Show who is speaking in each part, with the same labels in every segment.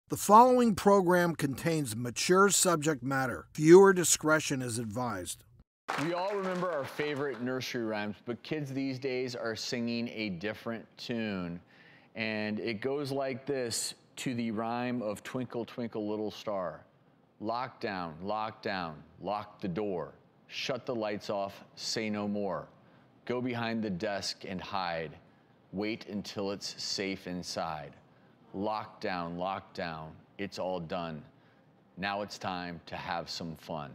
Speaker 1: The following program contains mature subject matter. Viewer discretion is advised.
Speaker 2: We all remember our favorite nursery rhymes, but kids these days are singing a different tune. And it goes like this to the rhyme of Twinkle, Twinkle, Little Star. Lock down, lock the door. Shut the lights off, say no more. Go behind the desk and hide. Wait until it's safe inside. Lock down, it's all done. Now it's time to have some fun.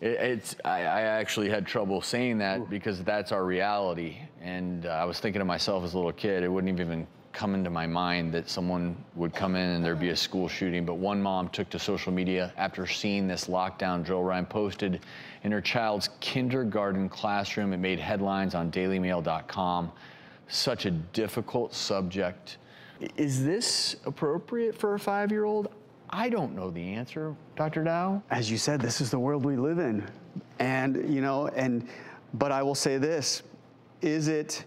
Speaker 2: I actually had trouble saying that because that's our reality. And I was thinking to myself as a little kid, it wouldn't even come into my mind that someone would come in and there'd be a school shooting. But one mom took to social media after seeing this lockdown drill rhyme posted in her child's kindergarten classroom. It made headlines on dailymail.com. Such a difficult subject. Is this appropriate for a 5-year-old? I don't know the answer, Dr. Dow.
Speaker 3: As you said, this is the world we live in. And, but I will say this, is it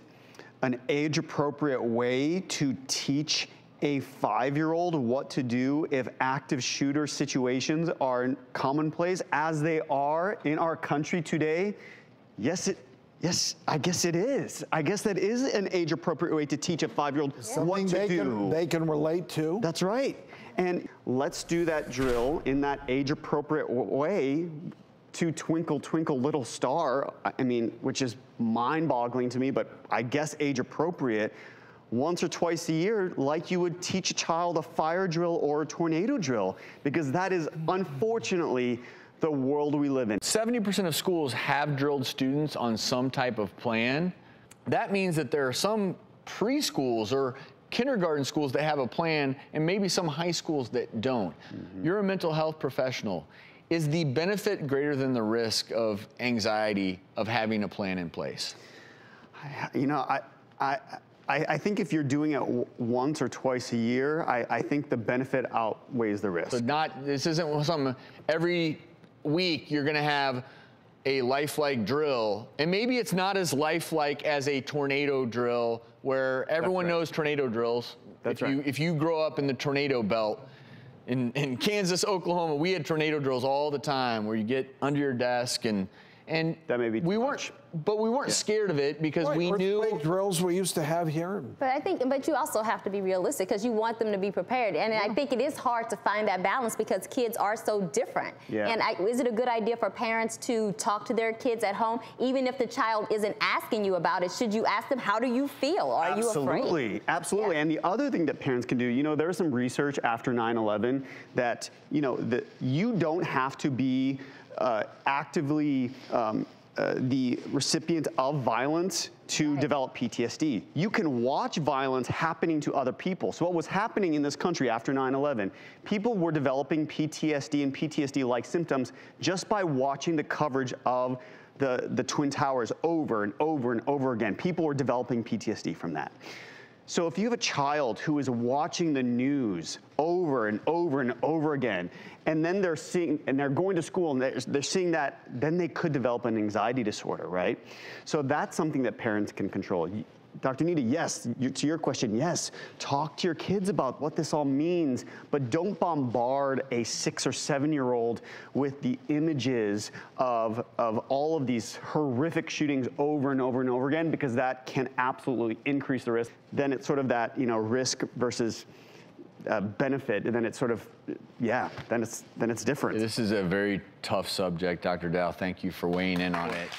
Speaker 3: an age-appropriate way to teach a 5-year-old what to do if active shooter situations are commonplace as they are in our country today? Yes, I guess it is. I guess that is an age-appropriate way to teach a 5-year-old what to do.
Speaker 1: They can relate to.
Speaker 3: That's right. And let's do that drill in that age-appropriate way to Twinkle, Twinkle, Little Star. I mean, which is mind-boggling to me, but I guess age-appropriate once or twice a year, like you would teach a child a fire drill or a tornado drill, because that is unfortunately the world we live in.
Speaker 2: 70% of schools have drilled students on some type of plan. That means that there are some preschools or kindergarten schools that have a plan and maybe some high schools that don't. You're a mental health professional. Is the benefit greater than the risk of anxiety of having a plan in place?
Speaker 3: I think if you're doing it once or twice a year, I think the benefit outweighs the risk.
Speaker 2: So this isn't something every week you're gonna have a lifelike drill, and maybe it's not as lifelike as a tornado drill where everyone knows tornado drills. If you grow up in the tornado belt, in Kansas, Oklahoma, we had tornado drills all the time where you get under your desk and
Speaker 3: that may be
Speaker 2: we weren't scared of it because we knew
Speaker 1: drills we used to have here.
Speaker 4: But you also have to be realistic because you want them to be prepared. And I think it is hard to find that balance because kids are so different.
Speaker 3: Yeah.
Speaker 4: And is it a good idea for parents to talk to their kids at home, even if the child isn't asking you about it? Should you ask them, how do you feel? Are you afraid?
Speaker 3: Absolutely. And the other thing that parents can do, there was some research after 9/11 that, that you don't have to be actively the recipient of violence to develop PTSD. You can watch violence happening to other people. So what was happening in this country after 9/11, people were developing PTSD and PTSD-like symptoms just by watching the coverage of the Twin Towers over and over and over again. People were developing PTSD from that. So if you have a child who is watching the news over and over and over again, and then they're going to school and they're seeing that, then they could develop an anxiety disorder, right? So that's something that parents can control. Dr. Nita, yes, to your question, yes, talk to your kids about what this all means, but don't bombard a 6 or 7-year-old with the images of all of these horrific shootings over and over and over again, because that can absolutely increase the risk. Then it's sort of that, risk versus benefit, and then it's sort of, then it's different.
Speaker 2: This is a very tough subject, Dr. Dow. Thank you for weighing in on it.